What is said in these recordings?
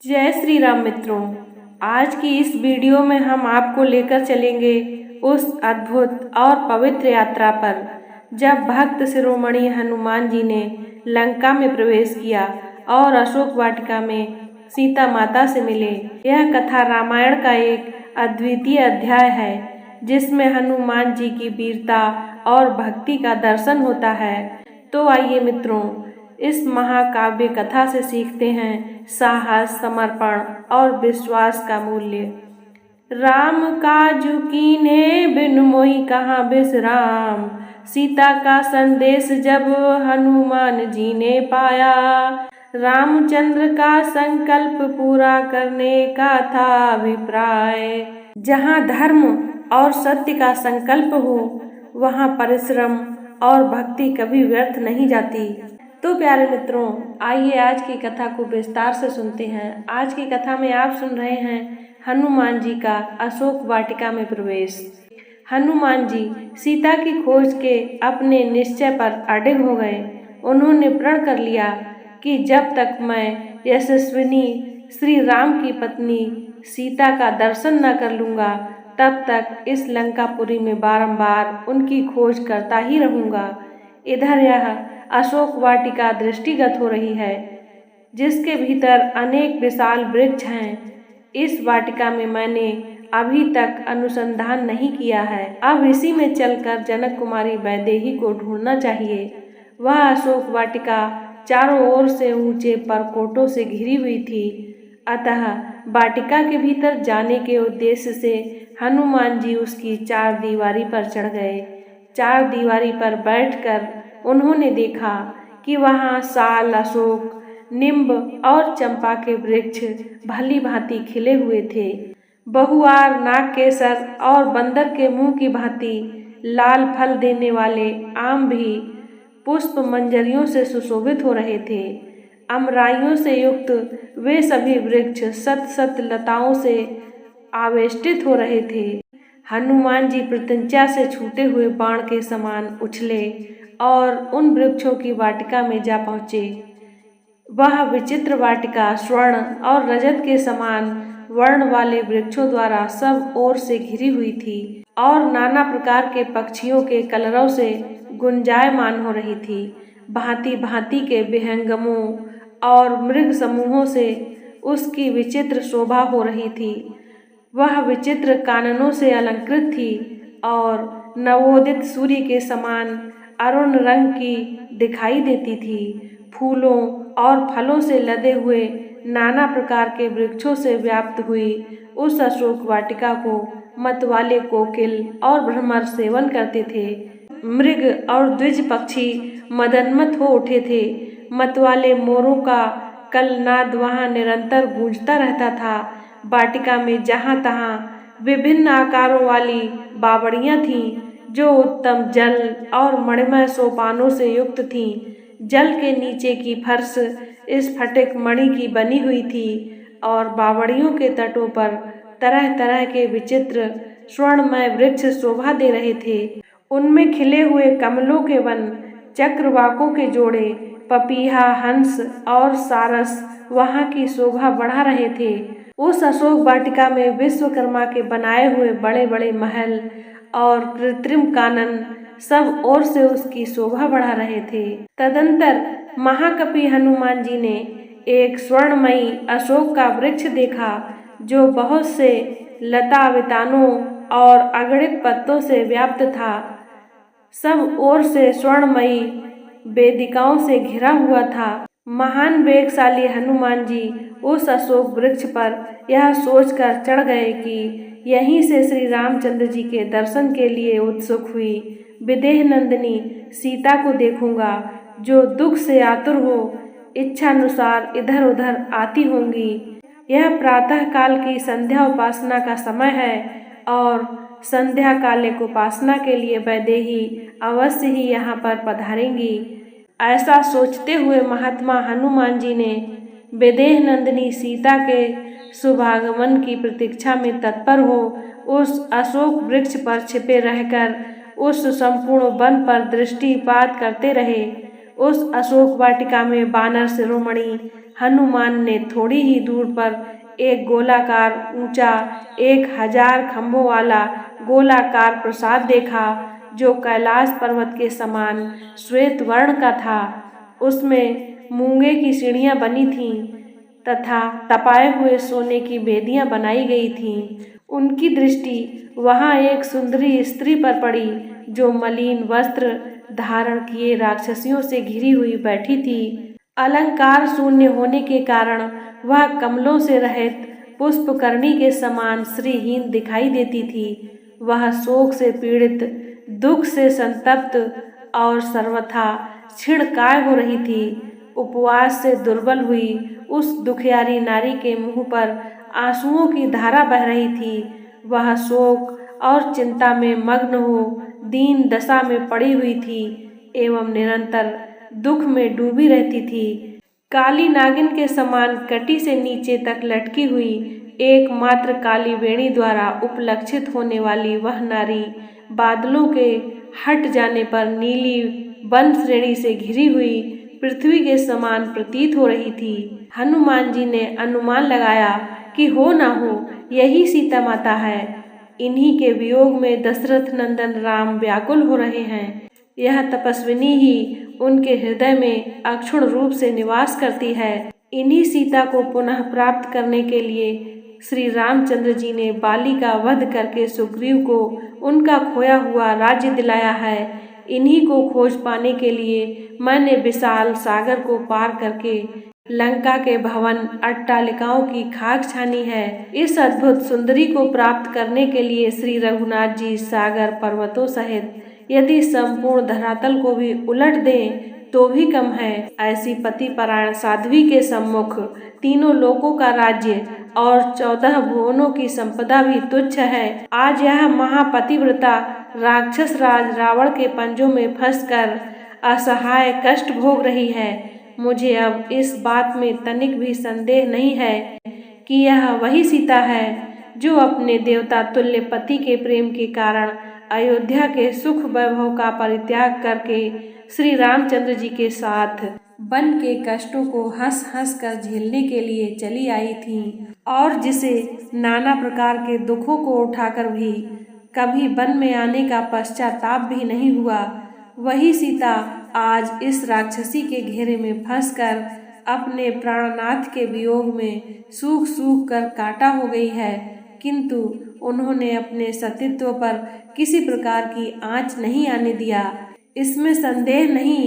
जय श्री राम मित्रों, आज की इस वीडियो में हम आपको लेकर चलेंगे उस अद्भुत और पवित्र यात्रा पर जब भक्त शिरोमणि हनुमान जी ने लंका में प्रवेश किया और अशोक वाटिका में सीता माता से मिले। यह कथा रामायण का एक अद्वितीय अध्याय है जिसमें हनुमान जी की वीरता और भक्ति का दर्शन होता है। तो आइए मित्रों, इस महाकाव्य कथा से सीखते हैं साहस, समर्पण और विश्वास का मूल्य। राम काजु कीन्हे बिन मोहि कहाँ बिसराम, सीता का संदेश जब हनुमान जी ने पाया। रामचंद्र का संकल्प पूरा करने का था अभिप्राय। जहाँ धर्म और सत्य का संकल्प हो वहाँ परिश्रम और भक्ति कभी व्यर्थ नहीं जाती। तो प्यारे मित्रों, आइए आज की कथा को विस्तार से सुनते हैं। आज की कथा में आप सुन रहे हैं हनुमान जी का अशोक वाटिका में प्रवेश। हनुमान जी सीता की खोज के अपने निश्चय पर अडिग हो गए। उन्होंने प्रण कर लिया कि जब तक मैं यशस्विनी श्री राम की पत्नी सीता का दर्शन न कर लूँगा तब तक इस लंकापुरी में बारंबार उनकी खोज करता ही रहूँगा। इधर यह अशोक वाटिका दृष्टिगत हो रही है जिसके भीतर अनेक विशाल वृक्ष हैं। इस वाटिका में मैंने अभी तक अनुसंधान नहीं किया है। अब इसी में चलकर जनक कुमारी वैदेही को ढूंढना चाहिए। वह अशोक वाटिका चारों ओर से ऊंचे परकोटों से घिरी हुई थी, अतः वाटिका के भीतर जाने के उद्देश्य से हनुमान जी उसकी चार दीवारी पर चढ़ गए। चार दीवारी पर बैठकर उन्होंने देखा कि वहाँ साल, अशोक, निम्ब और चंपा के वृक्ष भली भांति खिले हुए थे। बहुआर, नागकेसर और बंदर के मुंह की भांति लाल फल देने वाले आम भी पुष्प मंजरियों से सुशोभित हो रहे थे। अमराइयों से युक्त वे सभी वृक्ष सत सत लताओं से आवेष्टित हो रहे थे। हनुमान जी प्रत्यंचा से छूटे हुए बाण के समान उछले और उन वृक्षों की वाटिका में जा पहुँचे। वह विचित्र वाटिका स्वर्ण और रजत के समान वर्ण वाले वृक्षों द्वारा सब ओर से घिरी हुई थी और नाना प्रकार के पक्षियों के कलरव से गुंजायमान हो रही थी। भांति भांति के विहंगमों और मृग समूहों से उसकी विचित्र शोभा हो रही थी। वह विचित्र काननों से अलंकृत थी और नवोदित सूर्य के समान अरुण रंग की दिखाई देती थी। फूलों और फलों से लदे हुए नाना प्रकार के वृक्षों से व्याप्त हुई उस अशोक वाटिका को मतवाले कोकिल और भ्रमर सेवन करते थे। मृग और द्विज पक्षी मदन्मत हो उठे थे। मतवाले मोरों का कलनाद वहाँ निरंतर गूंजता रहता था। वाटिका में जहाँ तहाँ विभिन्न आकारों वाली बावड़ियाँ थीं जो उत्तम जल और मणिमय सोपानों से युक्त थीं। जल के नीचे की फर्श स्फटिक मणि की बनी हुई थी और बावड़ियों के तटों पर तरह तरह के विचित्र स्वर्णमय वृक्ष शोभा दे रहे थे। उनमें खिले हुए कमलों के वन, चक्रवाकों के जोड़े, पपीहा, हंस और सारस वहाँ की शोभा बढ़ा रहे थे। उस अशोक वाटिका में विश्वकर्मा के बनाए हुए बड़े बड़े महल और कृत्रिम कानन सब ओर से उसकी शोभा बढ़ा रहे थे। तदंतर महाकपि हनुमान जी ने एक स्वर्णमयी अशोक का वृक्ष देखा जो बहुत से लता वितानों और अगणित पत्तों से व्याप्त था। सब ओर से स्वर्णमयी वेदिकाओं से घिरा हुआ था। महान वेगशाली हनुमान जी उस अशोक वृक्ष पर यह सोचकर चढ़ गए कि यहीं से श्री रामचंद्र जी के दर्शन के लिए उत्सुक हुई विदेह नंदिनी सीता को देखूंगा जो दुख से आतुर हो इच्छानुसार इधर उधर आती होंगी। यह प्रातः काल की संध्या उपासना का समय है और संध्या कालिक उपासना के लिए वैदेही अवश्य ही यहाँ पर पधारेंगी। ऐसा सोचते हुए महात्मा हनुमान जी ने विदेह नंदिनी सीता के शुभागमन की प्रतीक्षा में तत्पर हो उस अशोक वृक्ष पर छिपे रहकर उस संपूर्ण वन पर दृष्टिपात करते रहे। उस अशोक वाटिका में बानर शिरोमणि हनुमान ने थोड़ी ही दूर पर एक गोलाकार ऊंचा 1000 खंभों वाला गोलाकार प्रसाद देखा, जो कैलाश पर्वत के समान श्वेत वर्ण का था। उसमें मूंगे की सीढ़ियां बनी थीं तथा तपाए हुए सोने की बेदियां बनाई गई थीं। उनकी दृष्टि वहां एक सुंदरी स्त्री पर पड़ी, जो मलिन वस्त्र धारण किए राक्षसियों से घिरी हुई बैठी थी। अलंकार शून्य होने के कारण वह कमलों से रहित पुष्पकर्णी के समान श्रीहीन दिखाई देती थी। वह शोक से पीड़ित, दुख से संतप्त और सर्वथा क्षीणकाय हो रही थी। उपवास से दुर्बल हुई उस दुखियारी नारी के मुंह पर आंसुओं की धारा बह रही थी। वह शोक और चिंता में मग्न हो दीन दशा में पड़ी हुई थी एवं निरंतर दुख में डूबी रहती थी। काली नागिन के समान कटी से नीचे तक लटकी हुई एकमात्र काली वेणी द्वारा उपलक्षित होने वाली वह नारी बादलों के हट जाने पर नीली वन श्रेणी से घिरी हुई पृथ्वी के समान प्रतीत हो रही थी। हनुमान जी ने अनुमान लगाया कि हो ना हो यही सीता माता है। इन्हीं के वियोग में दशरथ नंदन राम व्याकुल हो रहे हैं। यह तपस्विनी ही उनके हृदय में अक्षुण रूप से निवास करती है। इन्हीं सीता को पुनः प्राप्त करने के लिए श्री रामचंद्र जी ने बाली का वध करके सुग्रीव को उनका खोया हुआ राज्य दिलाया है। इन्हीं को खोज पाने के लिए मैंने विशाल सागर को पार करके लंका के भवन अट्टालिकाओं की खाक छानी है। इस अद्भुत सुंदरी को प्राप्त करने के लिए श्री रघुनाथ जी सागर पर्वतों सहित यदि संपूर्ण धरातल को भी उलट दें तो भी कम है। ऐसी पति परायण साध्वी के सम्मुख तीनों लोकों का राज्य और 14 भुवनों की संपदा भी तुच्छ है। आज यह महापतिव्रता राक्षस राज रावण के पंजों में फंसकर असहाय कष्ट भोग रही है। मुझे अब इस बात में तनिक भी संदेह नहीं है कि यह वही सीता है जो अपने देवता तुल्य पति के प्रेम के कारण अयोध्या के सुख वैभव का परित्याग करके श्री रामचंद्र जी के साथ वन के कष्टों को हंस हंस कर झेलने के लिए चली आई थी और जिसे नाना प्रकार के दुखों को उठाकर भी कभी वन में आने का पश्चाताप भी नहीं हुआ। वही सीता आज इस राक्षसी के घेरे में फंसकर अपने प्राणनाथ के वियोग में सूख सूख कर काटा हो गई है, किंतु उन्होंने अपने सतीत्व पर किसी प्रकार की आंच नहीं आने दिया। इसमें संदेह नहीं,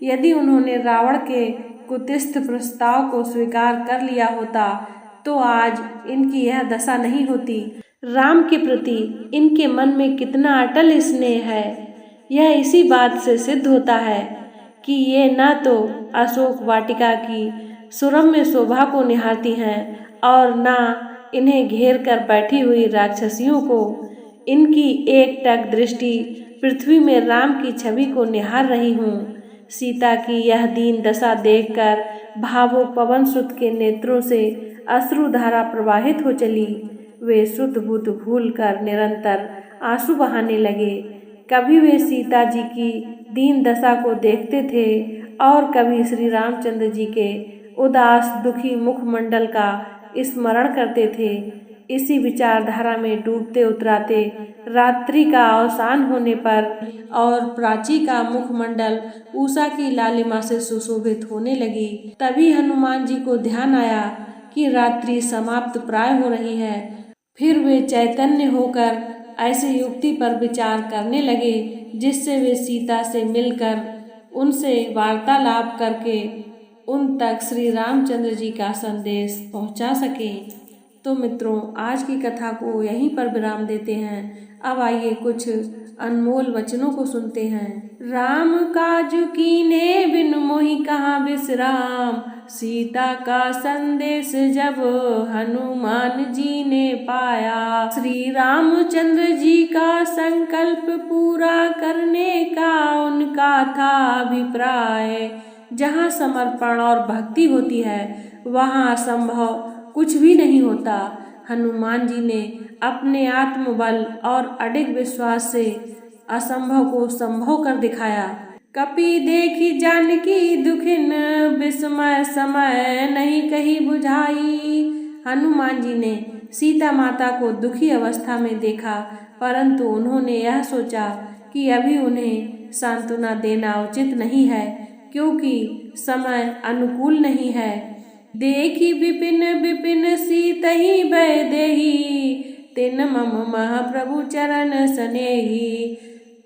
यदि उन्होंने रावण के कुत्सित प्रस्ताव को स्वीकार कर लिया होता तो आज इनकी यह दशा नहीं होती। राम के प्रति इनके मन में कितना अटल स्नेह है, यह इसी बात से सिद्ध होता है कि ये न तो अशोक वाटिका की सुरम्य शोभा को निहारती हैं और न इन्हें घेर कर बैठी हुई राक्षसियों को। इनकी एकटक दृष्टि पृथ्वी में राम की छवि को निहार रही हूँ। सीता की यह दीन दशा देखकर भावुक पवन सुत के नेत्रों से अश्रुधारा प्रवाहित हो चली। वे सुत बुत भूल कर निरंतर आंसू बहाने लगे। कभी वे सीता जी की दीन दशा को देखते थे और कभी श्री रामचंद्र जी के उदास दुखी मुखमंडल का स्मरण करते थे। इसी विचारधारा में डूबते उतराते रात्रि का अवसान होने पर और प्राची का मुखमंडल उषा की लालिमा से सुशोभित होने लगी। तभी हनुमान जी को ध्यान आया कि रात्रि समाप्त प्राय हो रही है। फिर वे चैतन्य होकर ऐसी युक्ति पर विचार करने लगे जिससे वे सीता से मिलकर उनसे वार्तालाप करके उन तक श्री रामचंद्र जी का संदेश पहुंचा सके। तो मित्रों, आज की कथा को यहीं पर विराम देते हैं। अब आइए कुछ अनमोल वचनों को सुनते हैं। राम काज कीने बिन मोहि कहाँ विश्राम, सीता का संदेश जब हनुमान जी ने पाया। श्री रामचंद्र जी का संकल्प पूरा करने का उनका था अभिप्राय। जहाँ समर्पण और भक्ति होती है वहाँ असंभव कुछ भी नहीं होता। हनुमान जी ने अपने आत्मबल और अडिग विश्वास से असंभव को संभव कर दिखाया। कपि देखी जानकी दुखिन, विस्मय समय नहीं कही बुझाई। हनुमान जी ने सीता माता को दुखी अवस्था में देखा, परंतु उन्होंने यह सोचा कि अभी उन्हें सांत्वना देना उचित नहीं है, क्योंकि समय अनुकूल नहीं है। देखी विपिन विपिन सीतहि भय देहि, तिन मम महाप्रभु चरण स्नेही।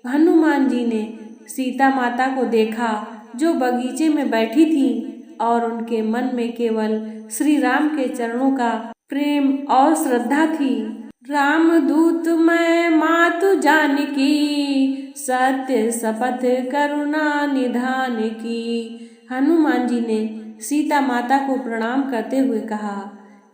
हनुमान जी ने सीता माता को देखा जो बगीचे में बैठी थी और उनके मन में केवल श्री राम के चरणों का प्रेम और श्रद्धा थी। राम दूत मैं मातु जानकी, सत्य शपथ करुणा निधान की। हनुमान जी ने सीता माता को प्रणाम करते हुए कहा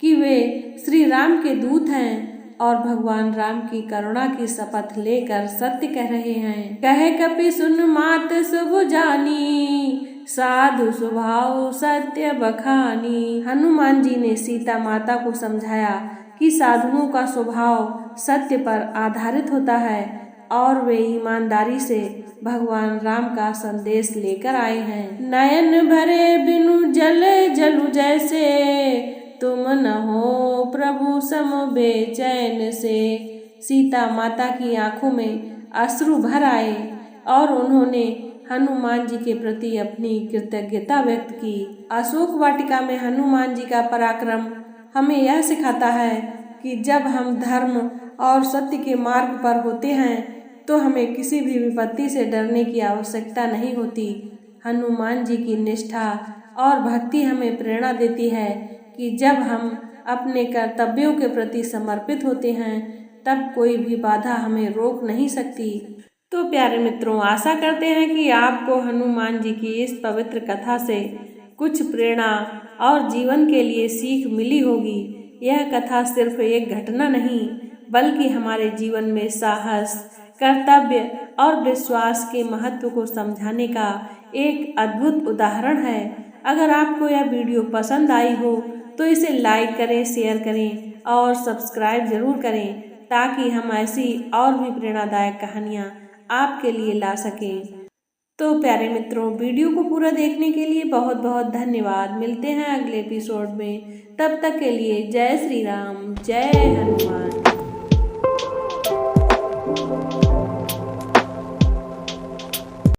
कि वे श्री राम के दूत हैं और भगवान राम की करुणा की शपथ लेकर सत्य कह रहे हैं। कहे कपि सुन मात शुभ जानी, साधु स्वभाव सत्य बखानी। हनुमान जी ने सीता माता को समझाया कि साधुओं का स्वभाव सत्य पर आधारित होता है और वे ईमानदारी से भगवान राम का संदेश लेकर आए हैं। नयन भरे बिनु जले जलु जैसे, तुम न हो प्रभु सम बेचैन से। सीता माता की आंखों में अश्रु भर आए और उन्होंने हनुमान जी के प्रति अपनी कृतज्ञता व्यक्त की। अशोक वाटिका में हनुमान जी का पराक्रम हमें यह सिखाता है कि जब हम धर्म और सत्य के मार्ग पर होते हैं तो हमें किसी भी विपत्ति से डरने की आवश्यकता नहीं होती। हनुमान जी की निष्ठा और भक्ति हमें प्रेरणा देती है कि जब हम अपने कर्तव्यों के प्रति समर्पित होते हैं तब कोई भी बाधा हमें रोक नहीं सकती। तो प्यारे मित्रों, आशा करते हैं कि आपको हनुमान जी की इस पवित्र कथा से कुछ प्रेरणा और जीवन के लिए सीख मिली होगी। यह कथा सिर्फ एक घटना नहीं बल्कि हमारे जीवन में साहस, कर्तव्य और विश्वास के महत्व को समझाने का एक अद्भुत उदाहरण है। अगर आपको यह वीडियो पसंद आई हो तो इसे लाइक करें, शेयर करें और सब्सक्राइब जरूर करें ताकि हम ऐसी और भी प्रेरणादायक कहानियाँ आपके लिए ला सकें। तो प्यारे मित्रों, वीडियो को पूरा देखने के लिए बहुत बहुत धन्यवाद। मिलते हैं अगले एपिसोड में। तब तक के लिए जय श्री राम, जय हनुमान।